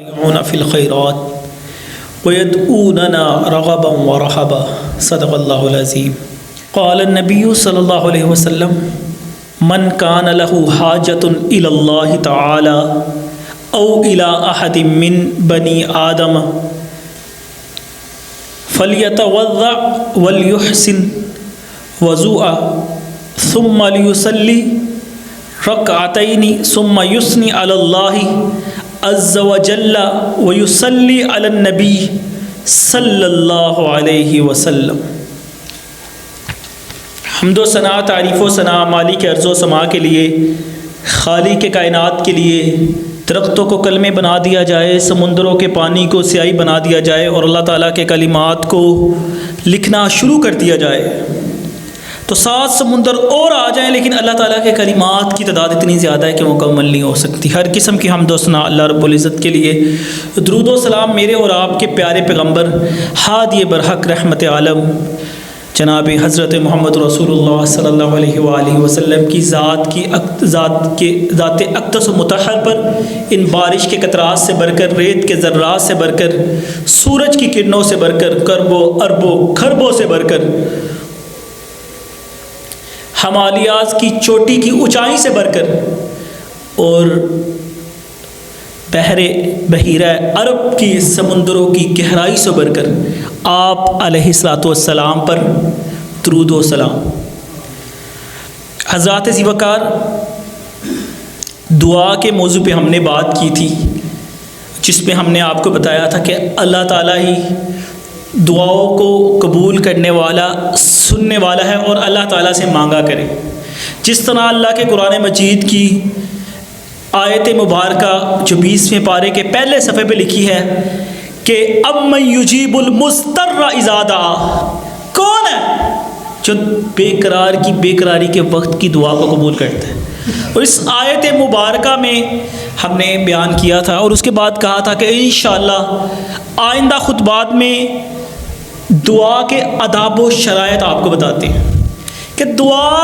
فی الخیرات ویدعوننا رغبا ورہبا صدق اللہ العظیم۔ قال النبی صلی اللہ علیہ وسلم من کان لہ حاجۃ الی اللہ تعالی او الی احد من بنی آدم فلیتوضع ولیحسن وضوءہ ثم لیصلی رکعتین ثم یثنی علی اللہ عز وجل ویصلی علی النبی صلی اللہ علیہ وسلم۔ حمد و ثنا، تعریف و ثنا مالک ارض و سما کے لیے، خالق کائنات کے لیے۔ درختوں کو کلمے بنا دیا جائے، سمندروں کے پانی کو سیاہی بنا دیا جائے اور اللہ تعالیٰ کے کلمات کو لکھنا شروع کر دیا جائے تو 7 سمندر اور آ جائیں، لیکن اللہ تعالیٰ کے کلمات کی تعداد اتنی زیادہ ہے کہ مکمل نہیں ہو سکتی۔ ہر قسم کی حمد و ثنا اللہ رب العزت کے لیے۔ درود و سلام میرے اور آپ کے پیارے پیغمبر ہادی برحق رحمت عالم جناب حضرت محمد رسول اللہ صلی اللہ علیہ وآلہ وسلم کی ذات اقدس و مطہر پر ان بارش کے قطرات سے بڑھ کر، ریت کے ذرات سے بڑھ کر، سورج کی کرنوں سے بڑھ کر، کربوں اربوں خربوں سے بڑھ کر، ہمالیاز کی چوٹی کی اونچائی سے بڑھ کر اور بحیرہ عرب کی سمندروں کی گہرائی سے بڑھ کر آپ علیہ الصلوۃ والسلام پر درود و سلام۔ حضرات ذی وقار، دعا کے موضوع پہ ہم نے بات کی تھی، جس پہ ہم نے آپ کو بتایا تھا کہ اللہ تعالیٰ ہی دعاؤں کو قبول کرنے والا، سننے والا ہے، اور اللہ تعالیٰ سے مانگا کرے۔ جس طرح اللہ کے قرآن مجید کی آیت مبارکہ جو 20ویں پارے کے پہلے صفحے پہ لکھی ہے کہ امن یجیب المضطر اذا دعا، کون ہے جو بے قرار کی بے قراری کے وقت کی دعا کو قبول کرتا ہے۔ اور اس آیت مبارکہ میں ہم نے بیان کیا تھا اور اس کے بعد کہا تھا کہ انشاءاللہ آئندہ خطبات میں دعا کے آداب و شرائط آپ کو بتاتے ہیں کہ دعا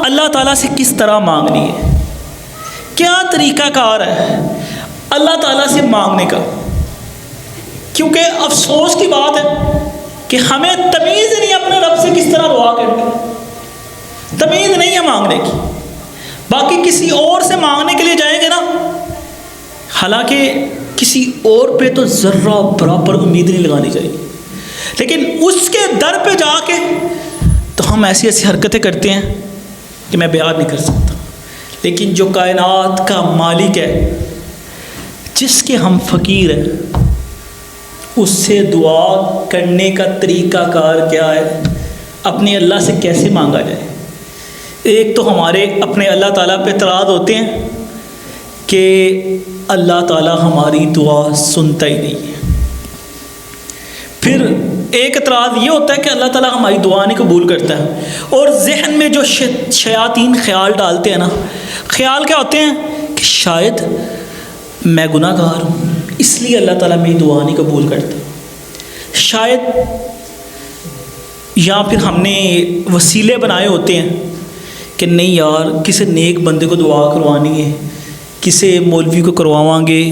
اللہ تعالیٰ سے کس طرح مانگنی ہے، کیا طریقہ کار ہے اللہ تعالیٰ سے مانگنے کا۔ کیونکہ افسوس کی بات ہے کہ ہمیں تمیز نہیں اپنے رب سے کس طرح دعا کرنی، تمیز نہیں ہے مانگنے کی۔ باقی کسی اور سے مانگنے کے لیے جائیں گے نا، حالانکہ کسی اور پہ تو ذرہ برابر امید نہیں لگانی چاہیے، لیکن اس کے در پہ جا کے تو ہم ایسی ایسی حرکتیں کرتے ہیں کہ میں بیان نہیں کر سکتا۔ لیکن جو کائنات کا مالک ہے، جس کے ہم فقیر ہیں، اس سے دعا کرنے کا طریقہ کار کیا ہے، اپنے اللہ سے کیسے مانگا جائے۔ ایک تو ہمارے اپنے اللہ تعالیٰ پہ اعتراض ہوتے ہیں کہ اللہ تعالیٰ ہماری دعا سنتا ہی نہیں ہے۔ پھر ایک اعتراض یہ ہوتا ہے کہ اللہ تعالیٰ ہماری دعا نہیں قبول کرتا ہے، اور ذہن میں جو شیاطین خیال ڈالتے ہیں نا، خیال کیا ہوتے ہیں کہ شاید میں گناہ گار ہوں اس لیے اللہ تعالیٰ میری دعا نہیں قبول کرتا، شاید، یا پھر ہم نے وسیلے بنائے ہوتے ہیں کہ نہیں یار کسی نیک بندے کو دعا کروانی ہے، کسی مولوی کو کرواواں گے،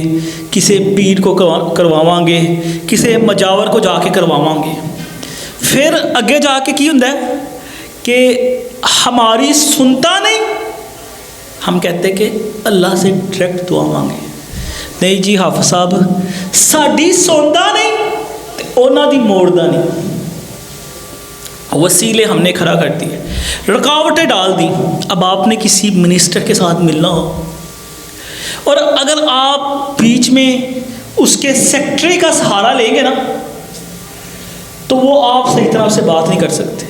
کسی پیر کو کرواواں گے، کسی مجاور کو جا کے کرواواں گے۔ پھر اگے جا کے کی ہوتا ہے کہ ہماری سنتا نہیں، ہم کہتے کہ اللہ سے ڈائریکٹ دعا مانگے۔ نہیں جی حافظ صاحب، ساڈی سنتا نہیں تے انہاں دی موڑدا نہیں۔ وسیلے ہم نے کھڑا کر دیے، رکاوٹیں ڈال دی۔ اب آپ نے کسی منسٹر کے ساتھ ملنا ہو اور اگر آپ بیچ میں اس کے سیکرٹری کا سہارا لیں گے نا تو وہ آپ صحیح طرح سے بات نہیں کر سکتے۔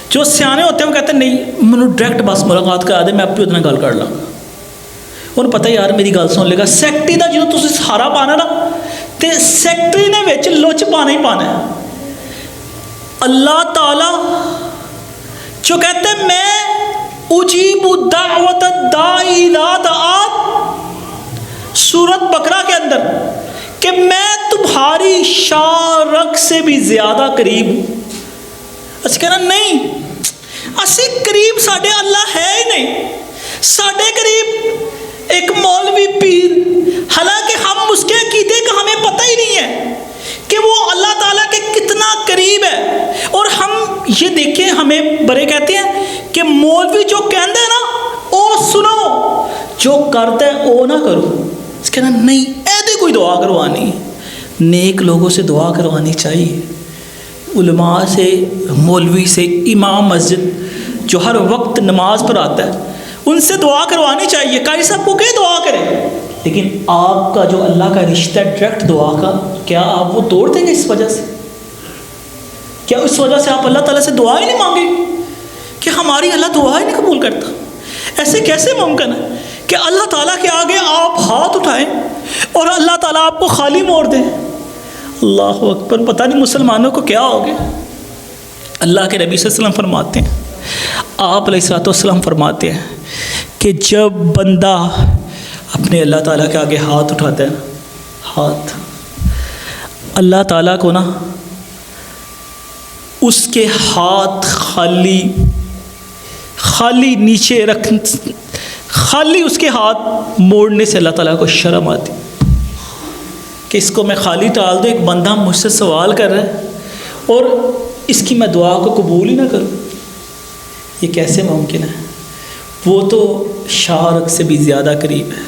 جو سیانے ہوتے ہیں وہ کہتے ہیں نہیں مجھے ڈائریکٹ بس ملاقات کرا دے، میں آپ اتنا گل کر لاں گا۔ انہوں پتہ یار میری گل سن لے گا، سیکرٹری کا جدوں تسی سہارا پانا نا تو سیکرٹری نے وچ لچ پانا ہی پانا ہے۔ اللہ تعالیٰ جو کہتے ہیں میں اجیب دعوت الداعی اذا دعان، سورۃ بقرہ کے اندر، کہ میں تمہاری شارک سے بھی زیادہ قریب ہوں۔ اسی کہنا نہیں، اسی قریب ساڈے اللہ ہے ہی نہیں، ساڈے قریب ایک مولوی پیر، حالانکہ ہم اس کے عقیدے کا ہمیں قریب ہے. اور ہم یہ دیکھیں, ہمیں بڑے کہتے ہیں کہ مولوی جو کہتے ہیں نا او سنو, جو کرتا ہے او نہ کرو. اس کہنا نہیں ایدے کوئی دعا کروانی, نیک لوگوں سے دعا کروانی چاہیے, علماء سے, مولوی سے, امام مسجد جو ہر وقت نماز پر آتا ہے ان سے دعا کروانی چاہیے. قاری صاحب کو کہ دعا کریں, لیکن آپ کا جو اللہ کا رشتہ ڈائریکٹ دعا کا, کیا آپ وہ توڑ دیں گے اس وجہ سے؟ کیا اس وجہ سے آپ اللہ تعالیٰ سے دعا ہی نہیں مانگیں کہ ہماری اللہ دعا ہی نہیں قبول کرتا؟ ایسے کیسے ممکن ہے کہ اللہ تعالیٰ کے آگے آپ ہاتھ اٹھائیں اور اللہ تعالیٰ آپ کو خالی موڑ دیں؟ اللہ اکبر. پتہ نہیں مسلمانوں کو کیا ہو گیا. اللہ کے نبی صلی اللہ علیہ وسلم فرماتے ہیں, آپ علیہ السلام فرماتے ہیں کہ جب بندہ اپنے اللہ تعالیٰ کے آگے ہاتھ اٹھاتا ہے نا, ہاتھ, اللہ تعالیٰ کو نا اس کے ہاتھ خالی نیچے رکھ, خالی اس کے ہاتھ موڑنے سے اللہ تعالیٰ کو شرم آتی کہ اس کو میں خالی ٹال دوں. ایک بندہ مجھ سے سوال کر رہا ہے اور اس کی میں دعا کو قبول ہی نہ کروں, یہ کیسے ممکن ہے؟ وہ تو شارق سے بھی زیادہ قریب ہے,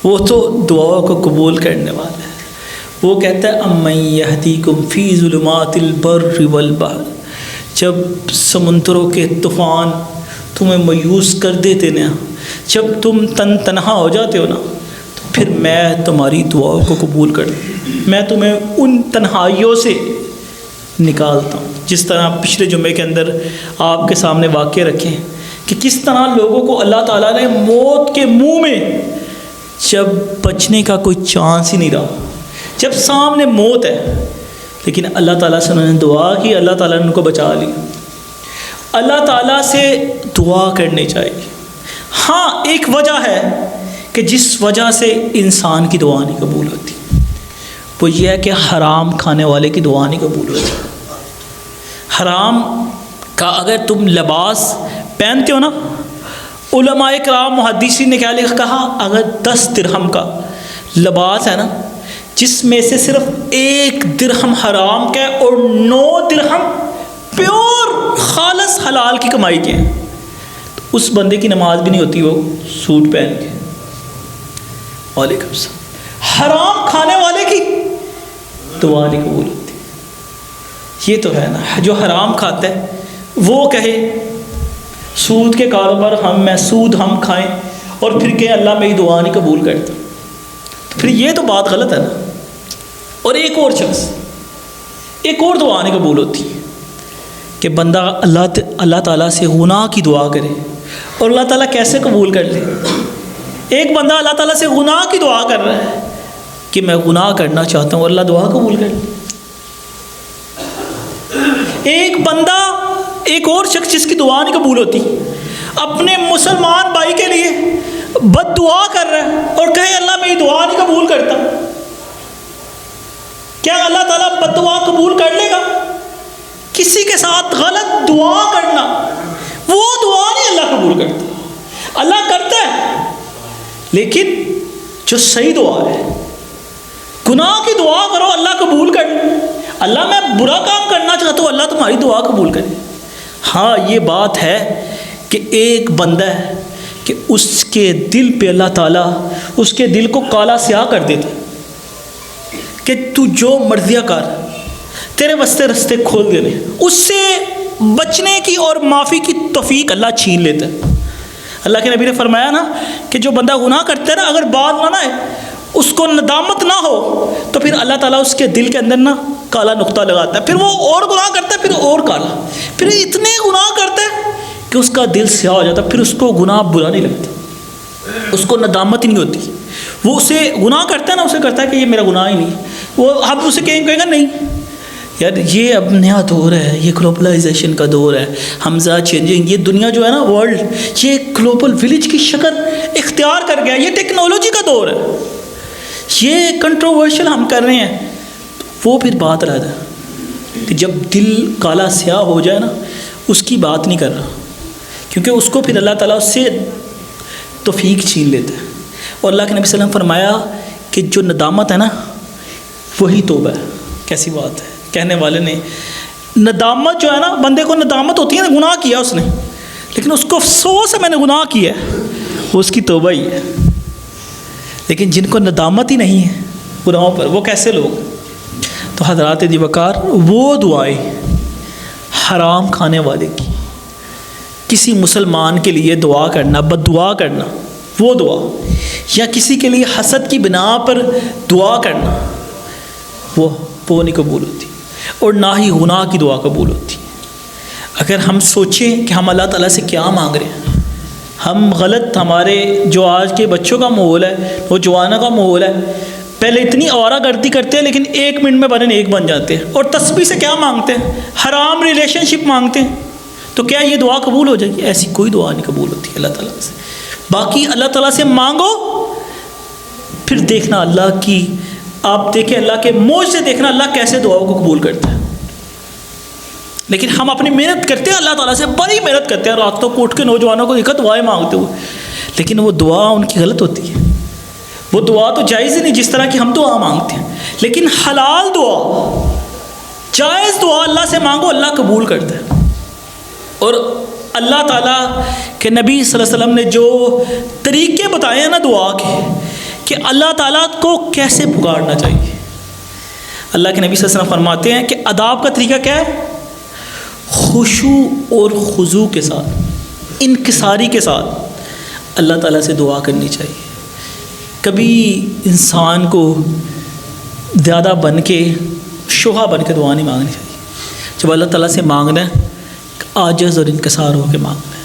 وہ تو دعا کو قبول کرنے والا ہے. وہ کہتا ہے امن یہدیکم فی ظلمات البر والبحر, جب سمندروں کے طوفان تمہیں مایوس کر دیتے نا, جب تم تنہا ہو جاتے ہو نا, تو پھر میں تمہاری دعاؤں کو قبول کر دوں, میں تمہیں ان تنہائیوں سے نکالتا ہوں. جس طرح پچھلے جمعے کے اندر آپ کے سامنے واقعے رکھے کہ کس طرح لوگوں کو اللہ تعالیٰ نے موت کے منہ میں, جب بچنے کا کوئی چانس ہی نہیں رہا, جب سامنے موت ہے, لیکن اللہ تعالیٰ سے انہوں نے دعا کی, اللہ تعالیٰ نے ان کو بچا لی. اللہ تعالیٰ سے دعا کرنی چاہیے. ہاں ایک وجہ ہے کہ جس وجہ سے انسان کی دعا نہیں قبول ہوتی, وہ یہ ہے کہ حرام کھانے والے کی دعا نہیں قبول ہوتی. حرام کا اگر تم لباس پہنتے ہو نا, علماء کرام محدثین نے کیا کہا, اگر 10 درہم کا لباس ہے نا جس میں سے صرف 1 درہم حرام کا ہے اور 9 درہم پیور خالص حلال کی کمائی کے ہیں, تو اس بندے کی نماز بھی نہیں ہوتی وہ سوٹ پہن کے. وعلیکم السلام. حرام کھانے والے کی دعا نہیں قبول ہوتی. یہ تو ہے نا, جو حرام کھاتا ہے وہ کہے سود کے کاروبار سود ہم کھائیں اور پھر کہ اللہ میری دعا نہیں قبول کرتا, تو پھر یہ تو بات غلط ہے نا. اور ایک اور شخص, ایک اور دعا نہیں قبول ہوتی کہ بندہ اللہ تعالیٰ سے گناہ کی دعا کرے, اور اللہ تعالیٰ کیسے قبول کر لے؟ ایک بندہ اللہ تعالیٰ سے گناہ کی دعا کر رہا ہے کہ میں گناہ کرنا چاہتا ہوں, اور اللہ دعا قبول کر لے. ایک بندہ, ایک اور شخص جس کی دعا نہیں قبول ہوتی, اپنے مسلمان بھائی کے لیے بد دعا کر رہا ہے اور کہے اللہ میری دعا نہیں قبول کرتا. کیا اللہ تعالیٰ بد دعا قبول کر لے گا؟ کسی کے ساتھ غلط دعا کرنا, وہ دعا نہیں اللہ قبول کرتا. اللہ کرتا ہے, لیکن جو صحیح دعا ہے, گناہ کی دعا کرو اللہ قبول کر لے. اللہ میں برا کام کرنا چاہتا ہوں, اللہ تمہاری دعا قبول کرے. ہاں یہ بات ہے کہ ایک بندہ ہے کہ اس کے دل پہ اللہ تعالیٰ اس کے دل کو کالا سیاہ کر دیتا کہ تو جو مرضیاں کر, تیرے واسطے رستے کھول دینے, اس سے بچنے کی اور معافی کی توفیق اللہ چھین لیتا ہے. اللہ کے نبی نے فرمایا نا کہ جو بندہ گناہ کرتا ہے نا, اگر بات نہ آئے, اس کو ندامت نہ ہو, تو پھر اللہ تعالیٰ اس کے دل کے اندر نا کالا نقطہ لگاتا ہے, پھر وہ اور گناہ کرتا ہے, پھر اور کالا, پھر اتنے گناہ کرتا ہے کہ اس کا دل سیاہ ہو جاتا ہے. پھر اس کو گناہ برا نہیں لگتا, اس کو ندامت ہی نہیں ہوتی. وہ اسے گناہ کرتا ہے نا, اسے کرتا ہے کہ یہ میرا گناہ ہی نہیں. وہ اب اسے کہے گا نہیں یار, یہ اب نیا دور ہے, یہ گلوبلائزیشن کا دور ہے, حمزہ چینجنگ, یہ دنیا جو ہے نا ورلڈ, یہ گلوبل ولیج کی شکل اختیار کر گیا, یہ ٹیکنالوجی کا دور ہے, یہ کنٹروورشل ہم کر رہے ہیں. وہ پھر بات رہتا ہے کہ جب دل کالا سیاہ ہو جائے نا, اس کی بات نہیں کر رہا, کیونکہ اس کو پھر اللہ تعالیٰ اس سے توفیق چھین لیتا ہے. اور اللہ کے نبی صلی اللہ علیہ وسلم فرمایا کہ جو ندامت ہے نا وہی توبہ ہے. کیسی بات ہے, کہنے والے نے ندامت جو ہے نا، بندے کو ندامت ہوتی ہے نا، گناہ کیا اس نے، لیکن اس کو افسوس ہے میں نے گناہ کیا ہے، وہ اس کی توبہ ہی ہے۔ لیکن جن کو ندامت ہی نہیں ہے گناہوں پر، وہ کیسے لوگ؟ تو حضرات دی وقار، وہ دعائیں حرام کھانے والے کی، کسی مسلمان کے لیے دعا کرنا، بد دعا کرنا، وہ دعا، یا کسی کے لیے حسد کی بنا پر دعا کرنا، وہ نہیں قبول ہوتی، اور نہ ہی گناہ کی دعا قبول ہوتی۔ اگر ہم سوچیں کہ ہم اللہ تعالیٰ سے کیا مانگ رہے ہیں، ہم غلط، ہمارے جو آج کے بچوں کا ماحول ہے، نوجوانوں کا ماحول ہے، پہلے اتنی آوارہ گردی کرتے ہیں لیکن 1 منٹ میں بنے نیک بن جاتے ہیں، اور تسبیح سے کیا مانگتے ہیں؟ حرام ریلیشن شپ مانگتے ہیں۔ تو کیا یہ دعا قبول ہو جائے گی؟ ایسی کوئی دعا نہیں قبول ہوتی اللہ تعالیٰ سے۔ باقی اللہ تعالیٰ سے مانگو، پھر دیکھنا اللہ کی، آپ دیکھیں اللہ کے معجزے، دیکھنا اللہ کیسے دعاؤں کو قبول کرتا ہے۔ لیکن ہم اپنی محنت کرتے ہیں، اللہ تعالیٰ سے بڑی محنت کرتے ہیں، راتوں کو اٹھ کے نوجوانوں کو دیکھا دعائیں مانگتے ہوئے، لیکن وہ دعا ان کی غلط ہوتی ہے۔ وہ دعا تو جائز ہی نہیں جس طرح کی ہم دعا مانگتے ہیں، لیکن حلال دعا، جائز دعا اللہ سے مانگو، اللہ قبول کرتا ہے۔ اور اللہ تعالیٰ کے نبی صلی اللہ علیہ وسلم نے جو طریقے بتائے ہیں نا دعا کے، کہ اللہ تعالیٰ کو کیسے پکارنا چاہیے، اللہ کے نبی صلی اللہ علیہ وسلم فرماتے ہیں کہ اداب کا طریقہ کیا ہے؟ خشوع اور خضوع کے ساتھ، انکساری کے ساتھ اللہ تعالیٰ سے دعا کرنی چاہیے۔ کبھی انسان کو زیادہ بن کے، شوہا بن کے دعا نہیں مانگنی چاہیے۔ جب اللہ تعالیٰ سے مانگنا ہے، عاجز اور انکسار ہو کے مانگنا ہے۔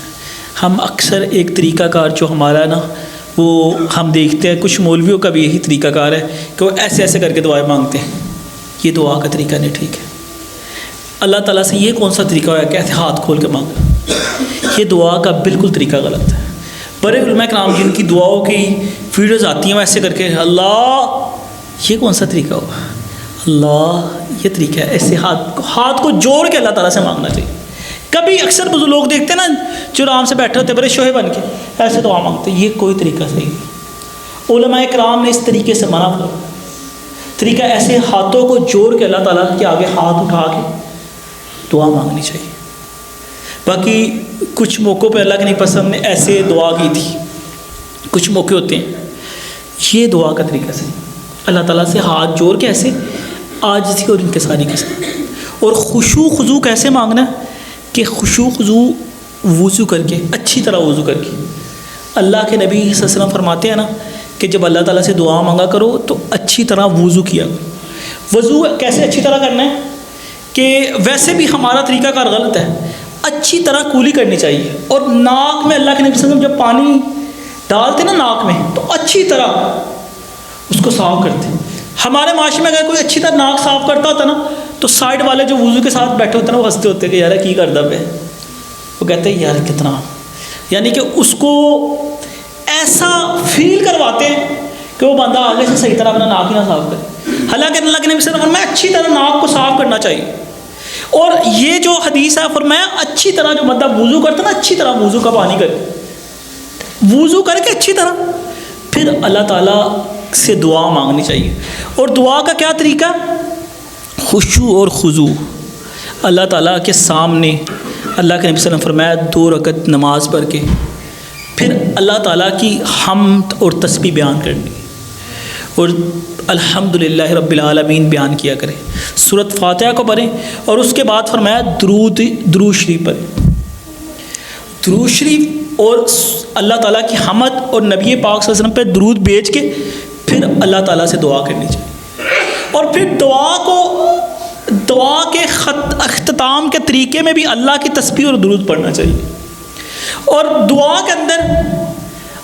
ہم اکثر ایک طریقہ کار جو ہمارا نا، وہ ہم دیکھتے ہیں کچھ مولویوں کا بھی یہی طریقہ کار ہے کہ وہ ایسے ایسے کر کے دعائیں مانگتے ہیں۔ یہ دعا کا طریقہ نہیں ٹھیک ہے۔ اللہ تعالیٰ سے یہ کون سا طریقہ ہوا کہ ایسے ہاتھ کھول کے مانگنا؟ یہ دعا کا بالکل طریقہ غلط ہے۔ بڑے علماء کرام جن کی دعاؤں کی ویڈیوز آتی ہیں وہ ایسے کر کے اللہ، یہ کون سا طریقہ ہوا؟ اللہ یہ طریقہ ہے، ایسے ہاتھ کو جوڑ کے اللہ تعالیٰ سے مانگنا چاہیے۔ کبھی اکثر بزرگ لوگ دیکھتے ہیں نا جو آرام سے بیٹھے ہوتے ہیں بڑے شوہے بن کے ایسے دعا مانگتے ہیں، یہ کوئی طریقہ صحیح نہیں۔ علماء کرام نے اس طریقے سے منع کیا۔ طریقہ ایسے ہاتھوں کو جوڑ کے اللہ تعالیٰ کے آگے ہاتھ اٹھا کے دعا مانگنی چاہیے۔ باقی کچھ موقعوں پہ اللہ کے نبی پسند نے ایسے دعا کی تھی، کچھ موقع ہوتے ہیں یہ دعا کا طریقہ سے اللہ تعالیٰ سے ہاتھ جوڑ کے ایسے عاجزی اور انکساری کے ساتھ۔ اور خشوع خضوع کیسے مانگنا ہے کہ خشوع خضوع وضو کر کے، اچھی طرح وضو کر کے۔ اللہ کے نبی صلی اللہ علیہ وسلم فرماتے ہیں نا کہ جب اللہ تعالیٰ سے دعا مانگا کرو تو اچھی طرح وضو کیا کرو۔ وضو کیسے اچھی طرح کرنا ہے کہ ویسے بھی ہمارا طریقہ کار غلط ہے، اچھی طرح کولی کرنی چاہیے، اور ناک میں اللہ کے نبی صلی اللہ علیہ وسلم جب پانی ڈالتے نا ناک میں تو اچھی طرح اس کو صاف کرتے۔ ہمارے معاشرے میں اگر کوئی اچھی طرح ناک صاف کرتا ہوتا نا تو سائڈ والے جو وضو کے ساتھ بیٹھے ہوتے ہیں نا وہ ہنستے ہوتے کہ یار کی کردا پہ، وہ کہتے ہیں یار کتنا، یعنی کہ اس کو ایسا فیل کرواتے ہیں کہ وہ بندہ آگے سے صحیح طرح اپنا ناک ہی نہ صاف کرے۔ حالانکہ اللہ کے نبی صلی اللہ علیہ وسلم میں اچھی طرح ناک کو صاف کرنا چاہیے۔ اور یہ جو حدیث ہے فرمایا اچھی طرح جو بندہ وضو کرتا نا، اچھی طرح وضو کا پانی کر کے، وضو کر کے اچھی طرح پھر اللہ تعالیٰ سے دعا مانگنی چاہیے۔ اور دعا کا کیا طریقہ؟ خشوع اور خضوع، اللہ تعالیٰ کے سامنے اللہ کے نبی صلی اللہ علیہ وسلم فرمایا 2 رکعت نماز پڑھ کے پھر اللہ تعالیٰ کی حمد اور تسبیح بیان کرنی، اور الحمدللہ رب العالمین بیان کیا کریں، سورۃ فاتحہ کو پڑھیں، اور اس کے بعد فرمایا درود شریف پڑھیں۔ درود شریف اور اللہ تعالیٰ کی حمد اور نبی پاک صلی اللہ علیہ وسلم پہ درود بھیج کے پھر اللہ تعالیٰ سے دعا کرنی چاہیے۔ اور پھر دعا کے اختتام کے طریقے میں بھی اللہ کی تسبیح اور درود پڑھنا چاہیے۔ اور دعا کے اندر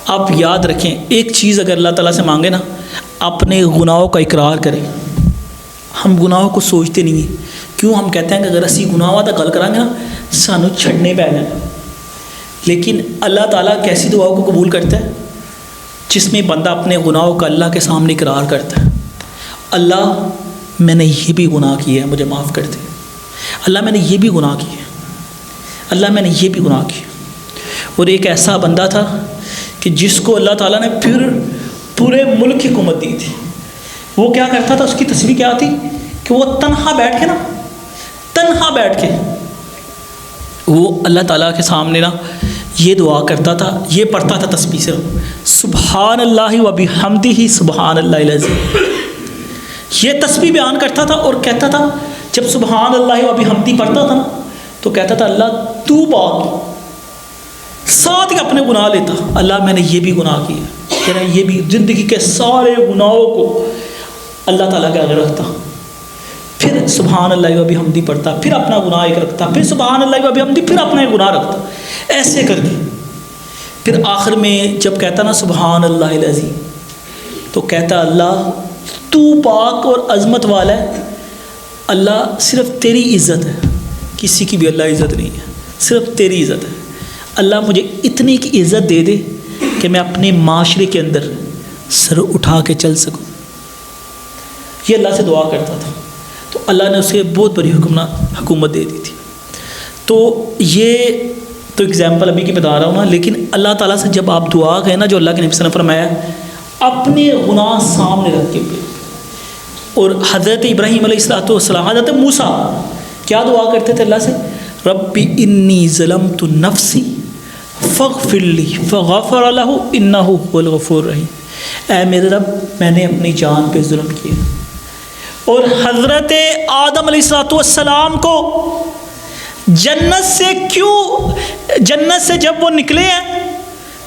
آپ یاد رکھیں ایک چیز، اگر اللہ تعالیٰ سے مانگے نا، اپنے گناہوں کا اقرار کریں۔ ہم گناہوں کو سوچتے نہیں ہیں، کیوں؟ ہم کہتے ہیں کہ اگر اسی گناہ ہوا تو گل کریں گے نا سانو چھڑنے پہ جانا۔ لیکن اللہ تعالیٰ کیسی دعاؤں کو قبول کرتا ہے؟ جس میں بندہ اپنے گناہوں کا اللہ کے سامنے اقرار کرتا ہے، اللہ میں نے یہ بھی گناہ کیا ہے، مجھے معاف کر دے۔ اللہ میں نے یہ بھی گناہ کیا ہے، اللہ میں نے یہ بھی گناہ کیا۔ اور ایک ایسا بندہ تھا کہ جس کو اللہ تعالیٰ نے پھر پورے ملک کی حکومت دی تھی۔ وہ کیا کرتا تھا؟ اس کی تصویر کیا تھی کہ وہ تنہا بیٹھ کے نا تنہا بیٹھ کے وہ اللہ تعالیٰ کے سامنے نا یہ دعا کرتا تھا، یہ پڑھتا تھا تسبیح سے، سبحان اللہ و بحمدہ سبحان اللہ العظیم. یہ تسبیح بیان کرتا تھا اور کہتا تھا، جب سبحان اللہ و بحمدہ پڑھتا تھا نا تو کہتا تھا اللہ تو پاک، ساتھ ہی اپنے گناہ لیتا، اللہ میں نے یہ بھی گناہ کیا، کہ یہ بھی زندگی کے سارے گناہوں کو اللہ تعالیٰ کے آگے رکھتا، پھر سبحان اللہ و بحمدہ پڑھتا، پھر اپنا گناہ ایک رکھتا، پھر سبحان اللہ و بحمدہ، پھر اپنا ایک گناہ رکھتا، ایسے کر کے پھر آخر میں جب کہتا نا سبحان اللہ العظیم تو کہتا اللہ تو پاک اور عظمت والا ہے، اللہ صرف تیری عزت ہے، کسی کی بھی اللہ عزت نہیں ہے، صرف تیری عزت ہے، اللہ مجھے اتنی کی عزت دے دے کہ میں اپنے معاشرے کے اندر سر اٹھا کے چل سکوں. یہ اللہ سے دعا کرتا تھا تو اللہ نے اسے بہت بڑی حکومت دے دی تھی. تو یہ تو اگزامپل ابھی کی بتا رہا ہوں نا، لیکن اللہ تعالیٰ سے جب آپ دعا کریں نا، جو اللہ کے نبی صلی اللہ علیہ وسلم فرمایا اپنے گناہ سامنے رکھ کے. اور حضرت ابراہیم علیہ السلام، حضرت موسیٰ کیا دعا کرتے تھے اللہ سے؟ رب انی ظلمت نفسی فاغفر لی فغفر لہ انہ هو الغفور الرحیم. اے میرے رب میں نے اپنی جان پہ ظلم کیا. اور حضرت آدم علیہ السلام کو جنت سے جب وہ نکلے ہیں،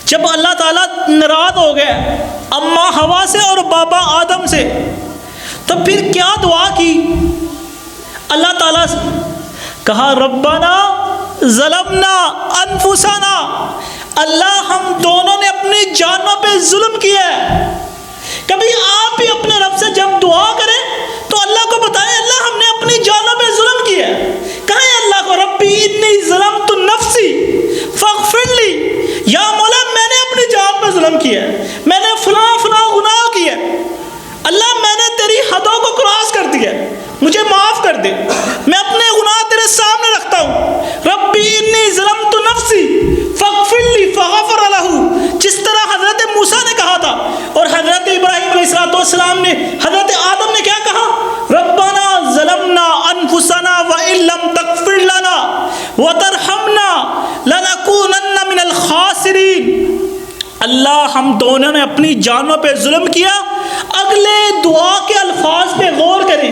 جب اللہ تعالیٰ ناراض ہو گیا اماں ہوا سے اور بابا آدم سے، تو پھر کیا دعا کی اللہ تعالیٰ سے؟ کہا ربنا ظلمنا انفسنا، اللہ ہم دونوں نے اپنی جانوں پہ ظلم کیا ہے. کبھی آپ بھی اپنے رب سے جب دعا کریں تو اللہ کو بتائیں اللہ ہم نے اپنی جانوں پہ ظلم کیا ہے. کہیں اللہ کو ربی انی ظلمت نفسی فاغفر لی، یا مولا میں نے اپنی جان پہ ظلم کیا ہے، میں نے فلاں گناہ کیا ہے، اللہ میں نے تیری حدوں کو کراس کر دیا، مجھے معاف کر دے، میں اپنے گناہ تیرے سامنے رکھتا ہوں. ربی انی ظلمت نفسی فاغفر لی فغفر لہ، جس طرح حضرت موسیٰ نے کہا تھا. اور حضرت ابراہیم علیہ السلام نے، حضرت آدم نے کیا کہا؟ ربنا ظلمنا انفسنا وان لم تغفر لنا وترحمنا لنکونن من الخاسرین. اللہ ہم دونوں نے اپنی جانوں پہ ظلم کیا. اگلے دعا کے الفاظ پہ غور کریں،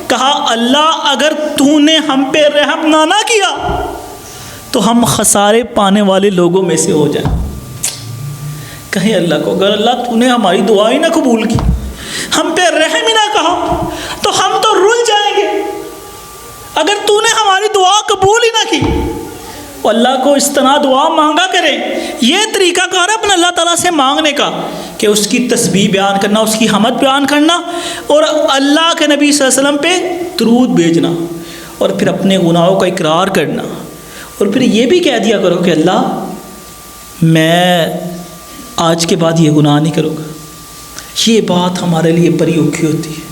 کہا اللہ اگر تو نے ہم پہ رحم نہ کیا تو ہم خسارے پانے والے لوگوں میں سے ہو جائیں. کہیں اللہ کو اگر اللہ تو نے ہماری دعا ہی نہ قبول کی، ہم پہ رحم ہی نہ کہا تو ہم تو رل جائیں گے. اگر تو نے ہماری دعا قبول ہی نہ کی، اللہ کو اس طرح دعا مانگا کریں. یہ طریقہ کار ہے اپنے اللہ تعالیٰ سے مانگنے کا، کہ اس کی تسبیح بیان کرنا، اس کی حمد بیان کرنا، اور اللہ کے نبی صلی اللہ علیہ وسلم پہ درود بھیجنا، اور پھر اپنے گناہوں کا اقرار کرنا. اور پھر یہ بھی کہہ دیا کرو کہ اللہ میں آج کے بعد یہ گناہ نہیں کروں گا. یہ بات ہمارے لیے بڑی اوکھی ہوتی ہے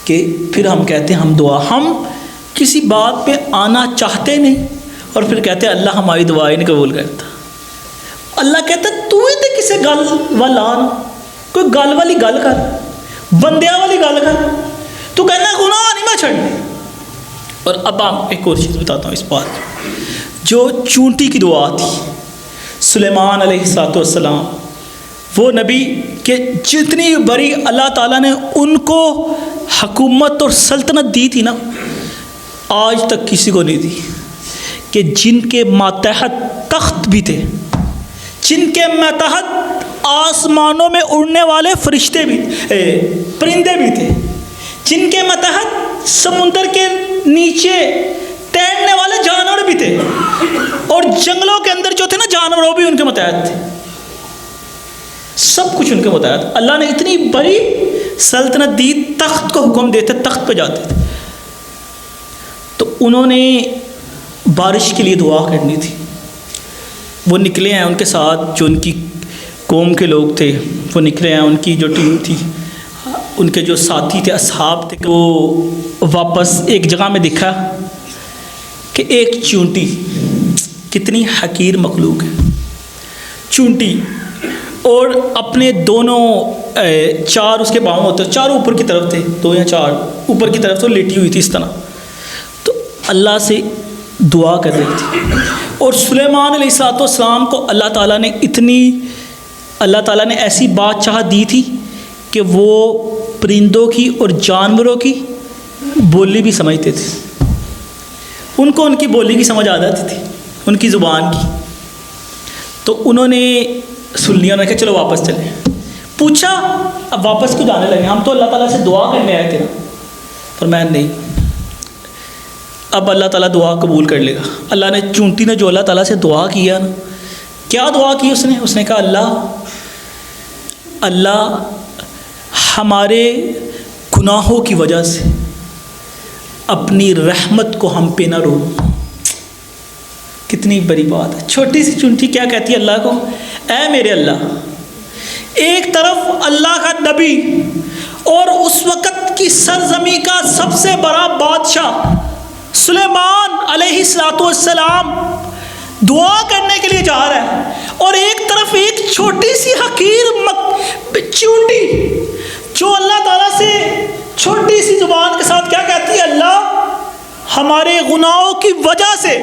کہ پھر ہم کہتے ہیں ہم کسی بات پہ آنا چاہتے نہیں، اور پھر کہتے ہیں اللہ ہماری دعائیں نہیں قبول کرتا. اللہ کہتا ہے تو ہی تے کسے گل والا نا، کوئی گل والی گل کر، بندیاں والی گل کر، تو کہنا گناہ نہیں میں چھڑنے. اور اب آپ ایک اور چیز بتاتا ہوں اس بات، جو چونٹی کی دعا تھی سلیمان علیہ السلام، وہ نبی کہ جتنی بڑی اللہ تعالیٰ نے ان کو حکومت اور سلطنت دی تھی نا، آج تک کسی کو نہیں دی. کہ جن کے ماتحت تخت بھی تھے، جن کے ماتحت آسمانوں میں اڑنے والے فرشتے بھی، پرندے بھی تھے، جن کے ماتحت سمندر کے نیچے تیرنے والے جانور بھی تھے، اور جنگلوں کے اندر جو تھے نا جانور وہ بھی ان کے ماتحت تھے. سب کچھ ان کے ماتحت. اللہ نے اتنی بڑی سلطنت دی، تخت کو حکم دیتے تخت پہ جاتے تھے. تو انہوں نے بارش کے لیے دعا کرنی تھی. وہ نکلے ہیں ان کے ساتھ جو ان کی قوم کے لوگ تھے، وہ نکلے ہیں، ان کی جو ٹیم تھی، ان کے جو ساتھی تھے، اصحاب تھے، وہ واپس ایک جگہ میں دکھا کہ ایک چونٹی، کتنی حقیر مخلوق ہے چونٹی، اور اپنے دونوں چار اس کے پاؤں ہوتے، چاروں اوپر کی طرف تھے، دو یا چار اوپر کی طرف تو لیٹی ہوئی تھی اس طرح. تو اللہ سے دعا کر رہی تھی، اور سلیمان علیہ السلام کو اللہ تعالیٰ نے ایسی بادشاہت دی تھی کہ وہ پرندوں کی اور جانوروں کی بولی بھی سمجھتے تھے، ان کو ان کی بولی کی سمجھ آ جاتی تھی، ان کی زبان کی۔ تو انہوں نے سن لیا، انہوں نے کہا چلو واپس چلیں۔ پوچھا اب واپس کیوں جانے لگے؟ ہم تو اللہ تعالیٰ سے دعا کرنے آئے تھے نا۔ فرمایا نہیں، اب اللہ تعالیٰ دعا قبول کر لے گا۔ اللہ نے، چونٹی نے جو اللہ تعالیٰ سے دعا کیا نا، کیا دعا کی اس نے کہا اللہ ہمارے گناہوں کی وجہ سے اپنی رحمت کو ہم پہ نہ رو۔ کتنی بڑی بات ہے، چھوٹی سی چونٹی کیا کہتی ہے اللہ کو، اے میرے اللہ، ایک طرف اللہ کا نبی اور اس وقت کی سرزمین کا سب سے بڑا بادشاہ سلیمان علیہ السلام دعا کرنے کے لیے جا رہا ہے، اور ایک طرف ایک چھوٹی سی حقیر چونٹی جو اللہ تعالیٰ سے چھوٹی سی زبان کے ساتھ کیا کہتی ہے، اللہ ہمارے گناہوں کی وجہ سے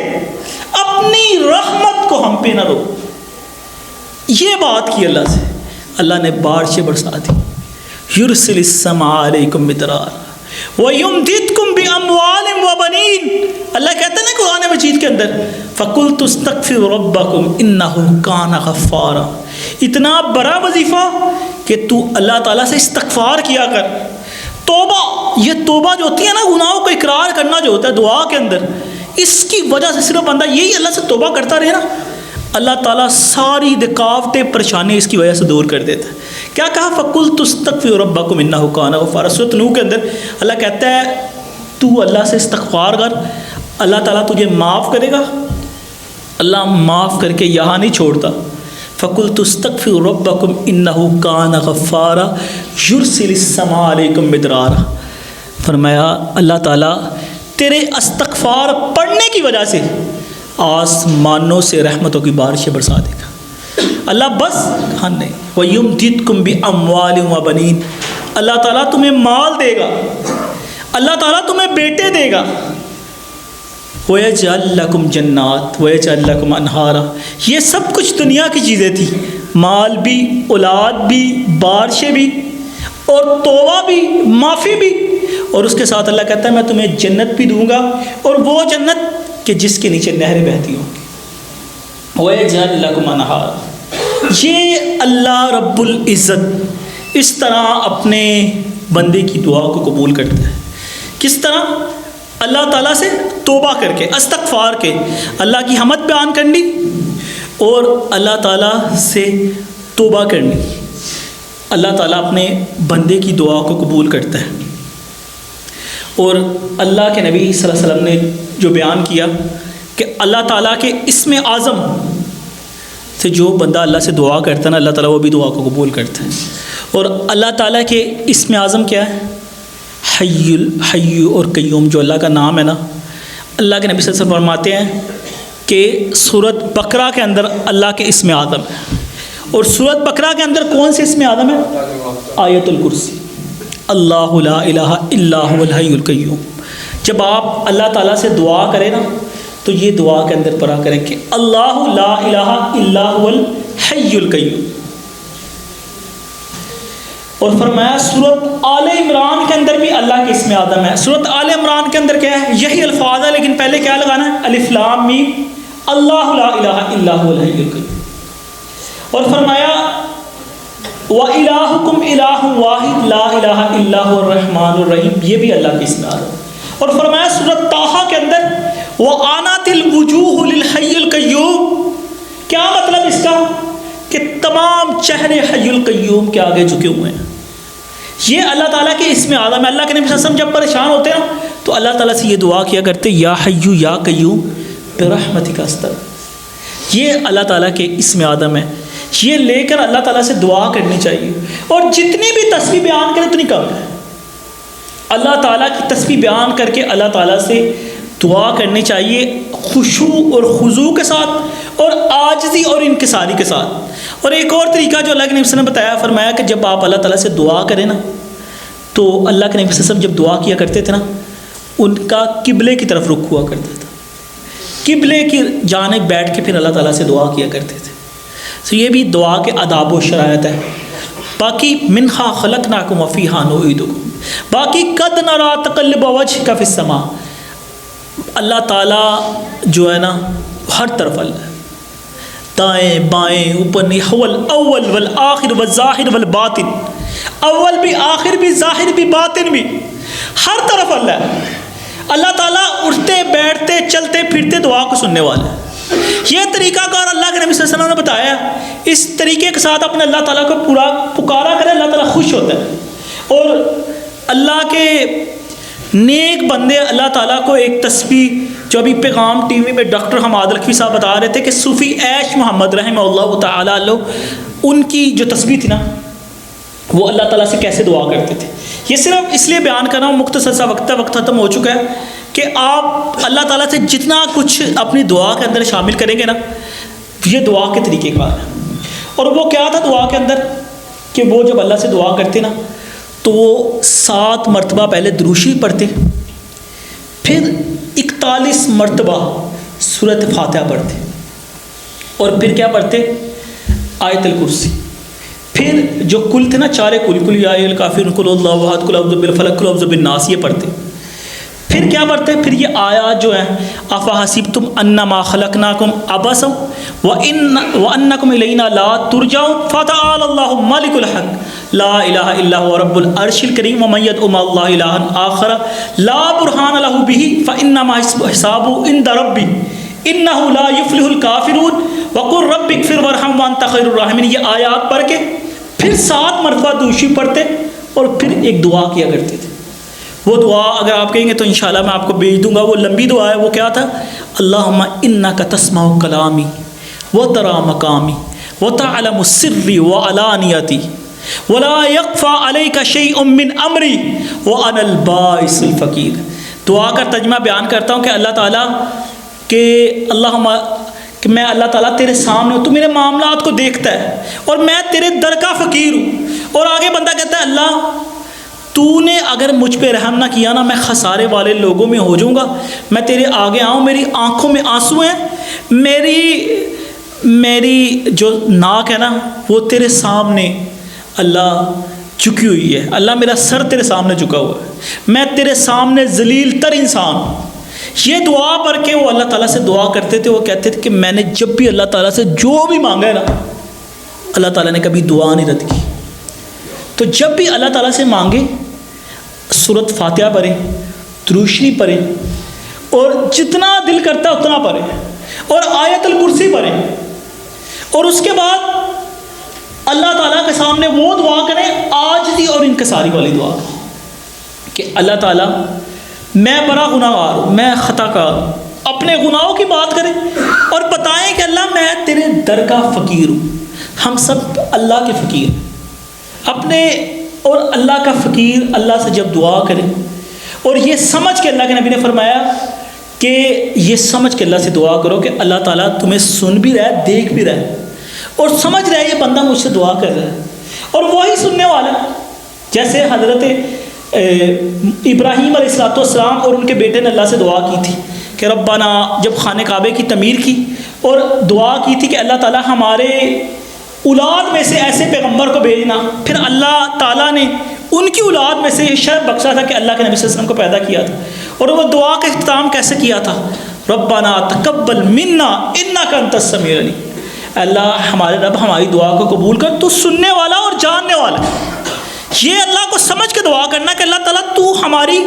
اپنی رحمت کو ہم پہ نہ رو۔ یہ بات کی اللہ سے، اللہ نے بارشیں برسا دی، یرسل السماء علیکم مدرارا وَيُمْدِدْكُمْ بِأَمْوَالٍ وَبَنِينَ۔ اللہ کہتے ہیں نا قرآن مجید کے اندر، فَقُلْتُ اسْتَغْفِرُوا رَبَّكُمْ إِنَّهُ كَانَ غَفَّارًا۔ اتنا بڑا وظیفہ کہ تو اللہ تعالیٰ سے استغفار کیا کر۔ توبہ، یہ توبہ جو ہوتی ہے نا، گناہوں کو اقرار کرنا جو ہوتا ہے دعا کے اندر، اس کی وجہ سے صرف بندہ یہی اللہ سے توبہ کرتا رہے نا، اللہ تعالیٰ ساری رکاوٹیں پریشانی اس کی وجہ سے دور کر دیتا ہے۔ کیا کہا، فَقُلْتُ اسْتَغْفِرُوا رَبَّكُمْ إِنَّهُ كَانَ غَفَّارًا۔ سورۃ نوح کے اندر اللہ کہتا ہے تو اللہ سے استغفار کر، اللہ تعالیٰ تجھے معاف کرے گا۔ اللہ معاف کر کے یہاں نہیں چھوڑتا، فَقُلْتُ اسْتَغْفِرُوا رَبَّكُمْ إِنَّهُ كَانَ غَفَّارًا يُرْسِلِ السَّمَاءَ عَلَيْكُمْ مِدْرَارًا۔ فرمایا اللہ تعالیٰ تیرے استغفار پڑھنے کی وجہ سے آسمانوں سے رحمتوں کی بارشیں برسا دے گا۔ اللہ بس ہاں نہیں، وَيُمْدِدْكُمْ بِأَمْوَالٍ وَبَنِينَ، اللہ تعالیٰ تمہیں مال دے گا، اللہ تعالیٰ تمہیں بیٹے دے گا۔ وَيَجْعَلْ لَكُمْ جَنَّاتٍ وَيَجْعَلْ لَكُمْ أَنْهَارًا۔ یہ سب کچھ دنیا کی چیزیں تھیں، مال بھی، اولاد بھی، بارشیں بھی، اور توبہ بھی، معافی بھی، اور اس کے ساتھ اللہ کہتا ہے میں تمہیں جنت بھی دوں گا، اور وہ جنت کہ جس کے نیچے نہریں بہتی ہوں گی۔ وَيَجْعَلْ لَكُمْ أَنْهَارًا۔ یہ اللہ رب العزت اس طرح اپنے بندے کی دعا کو قبول کرتا ہے۔ کس طرح؟ اللہ تعالیٰ سے توبہ کر کے، استغفار کے، اللہ کی حمد بیان کرنی اور اللہ تعالیٰ سے توبہ کرنی، اللہ تعالیٰ اپنے بندے کی دعا کو قبول کرتا ہے۔ اور اللہ کے نبی صلی اللہ علیہ وسلم نے جو بیان کیا کہ اللہ تعالیٰ کے اسم اعظم سے جو بندہ اللہ سے دعا کرتا ہے نا، اللہ تعالیٰ وہ بھی دعا کو قبول کرتا ہے۔ اور اللہ تعالیٰ کے اسم اعظم کیا ہے؟ حی اور قیوم، جو اللہ کا نام ہے نا، اللہ کے نبی صلی اللہ علیہ وسلم فرماتے ہیں کہ سورۃ بقرہ کے اندر اللہ کے اسم اعظم ہے، اور سورۃ بقرہ کے اندر کون سے اسم اعظم ہے؟ آیت الکرسی، اللہ لا الہ الا هو الحی القیوم۔ جب آپ اللہ تعالیٰ سے دعا کریں نا تو یہ دعا کے اندر پڑھا کریں کہ اللہ لا الہ الا هو الحی القیوم۔ اور فرمایا سورۃ آل عمران کے اندر بھی اللہ کے اسم اعظم ہے۔ سورۃ آل عمران کے اندر کیا ہے؟ یہی الفاظ ہے، لیکن پہلے کیا لگانا ہے؟ الف لام میم، اللہ لا الہ الا هو الحی القیوم۔ اور فرمایا وَإِلَٰهُكُمْ إِلَٰهٌ وَاحِدٌ لَا إِلَٰهَ إِلَّا هُوَ الرَّحْمَٰنُ الرَّحِيمُ، یہ بھی اللہ کے اسم اعظم۔ اور فرمایا سورۃ طٰہٰ کے اندر وَآنَتِ الْوُجُوهُ لِلْحَيِّ الْقَيُّومِ، کیا مطلب اس کا؟ کہ تمام چہرے حی القیوم کے آگے جھکے ہوئے ہیں۔ یہ اللہ تعالیٰ کے اسم اعظم ہے۔ اللہ کے نبی صلی اللہ علیہ وسلم جب پریشان ہوتے ہیں تو اللہ تعالیٰ سے یہ دعا کیا کرتے، یا حی یا قیوم برحمتک استغیث۔ یہ اللہ تعالیٰ کے اسم اعظم ہے، یہ لے کر اللہ تعالیٰ سے دعا کرنی چاہیے۔ اور جتنی بھی تسبیح بیان کریں اتنی کم ہے۔ اللہ تعالیٰ کی تسبیح بیان کر کے اللہ تعالیٰ سے دعا کرنی چاہیے، خشوع اور خضوع کے ساتھ، اور عاجزی اور انکساری کے ساتھ۔ اور ایک اور طریقہ جو اللہ کے نبی صلی اللہ علیہ وسلم نے بتایا، فرمایا کہ جب آپ اللہ تعالیٰ سے دعا کریں نا تو اللہ کے نبی صلی اللہ علیہ وسلم جب دعا کیا کرتے تھے نا ان کا قبلے کی طرف رخ ہوا کرتا تھا، قبلے کی جانب بیٹھ کے پھر اللہ تعالیٰ سے دعا کیا کرتے تھے۔ تو یہ بھی دعا کے آداب و شرائط ہے۔ باقی منہا خلقناکم وفیہا نعیدکم، باقی قد نرا تقلب وجہک فی السماء، اللہ تعالیٰ جو ہے نا ہر طرف اللہ ہے، دائیں بائیں اوپر نہیں، هو الاول والآخر والظاہر والباطن، اول بھی آخر بھی ظاہر بھی باطن بھی، ہر طرف اللہ ہے۔ اللہ تعالیٰ اٹھتے بیٹھتے چلتے پھرتے دعا کو سننے والا ہے۔ یہ طریقہ کار اللہ کے نبی صلی اللہ علیہ وسلم نے بتایا، اس طریقے کے ساتھ اپنے اللہ تعالیٰ کو پورا پکارا کرے، اللہ تعالیٰ خوش ہوتا ہے۔ اور اللہ کے نیک بندے اللہ تعالیٰ کو ایک تسبیح، جو ابھی پیغام ٹی وی میں ڈاکٹر حماد الکفی صاحب بتا رہے تھے کہ صوفی عیش محمد رحمہ اللہ تعالیٰ ان کی جو تسبیح تھی نا، وہ اللہ تعالیٰ سے کیسے دعا کرتے تھے۔ یہ صرف اس لیے بیان کر رہا ہوں، مختصر سا وقت ختم ہو چکا ہے، کہ آپ اللہ تعالیٰ سے جتنا کچھ اپنی دعا کے اندر شامل کریں گے نا، یہ دعا کے طریقے کار ہے۔ اور وہ کیا تھا دعا کے اندر، کہ وہ جب اللہ سے دعا کرتے نا تو وہ 7 مرتبہ پہلے درود شریف پڑھتے، پھر 41 مرتبہ سورۃ فاتحہ پڑھتے، اور پھر کیا پڑھتے، آیت الکرسی، پھر جو کل تھے نا 4 کل یا الکافرون قل اللہ احد قل اعوذ برب قل اعوذ بالناس، یہ پڑھتے۔ پھر کیا پڑھتے، پھر یہ آیات جو ہیں، افحسبتم انما خلقناکم عبثا وانکم الینا لا ترجعون فتعالی اللہ مالک الحق لا الہ الا هو رب العرش الکریم ومن یدع مع اللہ الہا آخر لا برہان لہ بہ فانما حسابہ عند ربہ انہ لا یفلح الکافرون وقل رب اغفر وارحم وانت خیر الراحمین۔ یہ آیات پڑھ کے پھر 7 مرتبہ درود شریف پڑھتے، اور پھر ایک دعا کیا کرتے تھے۔ وہ دعا اگر آپ کہیں گے تو انشاءاللہ میں آپ کو بھیج دوں گا، وہ لمبی دعا ہے۔ وہ کیا تھا، اللہم انک تسمع کلامی وتری مقامی وتعلم سری وعلانیتی ولا یخفی علیک شیء من امری وانا البائس الفقیر۔ دعا کا ترجمہ بیان کرتا ہوں کہ اللہ تعالیٰ کہ اللہم، کہ میں اللہ تعالیٰ تیرے سامنے ہوں، تو میرے معاملات کو دیکھتا ہے، اور میں تیرے در کا فقیر ہوں۔ اور آگے بندہ کہتا ہے اللہ تو نے اگر مجھ پہ رحم نہ کیا نا، میں خسارے والے لوگوں میں ہو جاؤں گا۔ میں تیرے آگے آؤں، میری آنکھوں میں آنسو ہیں، میری جو ناک ہے نا وہ تیرے سامنے اللہ جھکی ہوئی ہے، اللہ میرا سر تیرے سامنے جھکا ہوا ہے، میں تیرے سامنے ذلیل تر انسان ہوں۔ یہ دعا پڑھ کے وہ اللہ تعالیٰ سے دعا کرتے تھے۔ وہ کہتے تھے کہ میں نے جب بھی اللہ تعالیٰ سے جو بھی مانگا ہے نا، اللہ تعالیٰ نے کبھی دعا نہیں رد کی۔ تو جب بھی اللہ تعالیٰ سے مانگے، سورۃ فاتحہ پڑھیں، درود شریف پڑھیں، اور جتنا دل کرتا اتنا پڑھیں، اور آیت الکرسی پڑھیں، اور اس کے بعد اللہ تعالیٰ کے سامنے وہ دعا کریں عاجزی اور انکساری والی دعا کہ اللہ تعالیٰ میں بڑا گناہ گار ہوں، میں خطا کار ہوں۔ اپنے گناہوں کی بات کریں اور بتائیں کہ اللہ میں تیرے در کا فقیر ہوں۔ ہم سب اللہ کے فقیر ہیں اپنے، اور اللہ کا فقیر اللہ سے جب دعا کریں، اور یہ سمجھ کے اللہ کے نبی نے فرمایا کہ یہ سمجھ کے اللہ سے دعا کرو کہ اللہ تعالیٰ تمہیں سن بھی رہا ہے، دیکھ بھی رہا ہے، اور سمجھ رہا ہے یہ بندہ مجھ سے دعا کر رہا ہے، اور وہی سننے والا ہے۔ جیسے حضرت ابراہیم علیہ السلام اور ان کے بیٹے نے اللہ سے دعا کی تھی کہ ربنا، جب خانہ کعبے کی تعمیر کی، اور دعا کی تھی کہ اللہ تعالیٰ ہمارے اولاد میں سے ایسے پیغمبر کو بھیجنا۔ پھر اللہ تعالیٰ نے ان کی اولاد میں سے یہ شرف بخشا تھا کہ اللہ کے نبی صلی اللہ علیہ وسلم کو پیدا کیا تھا۔ اور وہ دعا کا اختتام کیسے کیا تھا، ربنا تقبل منا انک انت السمیع العلیم، اللہ ہمارے رب ہماری دعا کو قبول کر، تو سننے والا اور جاننے والا۔ یہ اللہ کو سمجھ کے دعا کرنا کہ اللہ تعالیٰ تو ہماری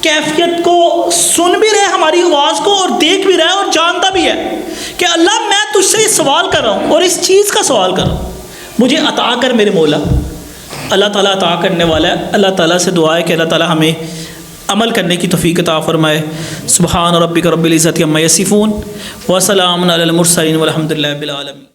کیفیت کو سن بھی رہے، ہماری آواز کو، اور دیکھ بھی رہا ہے اور جانتا بھی ہے کہ اللہ میں تجھ سے سوال کر رہا ہوں، اور اس چیز کا سوال کر رہا ہوں، مجھے عطا کر میرے مولا۔ اللہ تعالیٰ عطا کرنے والا ہے۔ اللہ تعالیٰ سے دعا ہے کہ اللہ تعالیٰ ہمیں عمل کرنے کی توفیق عطا فرمائے۔ سبحان ربک رب العزت عما یصفون وسلام علی المرسلین والحمد للہ رب العالمین۔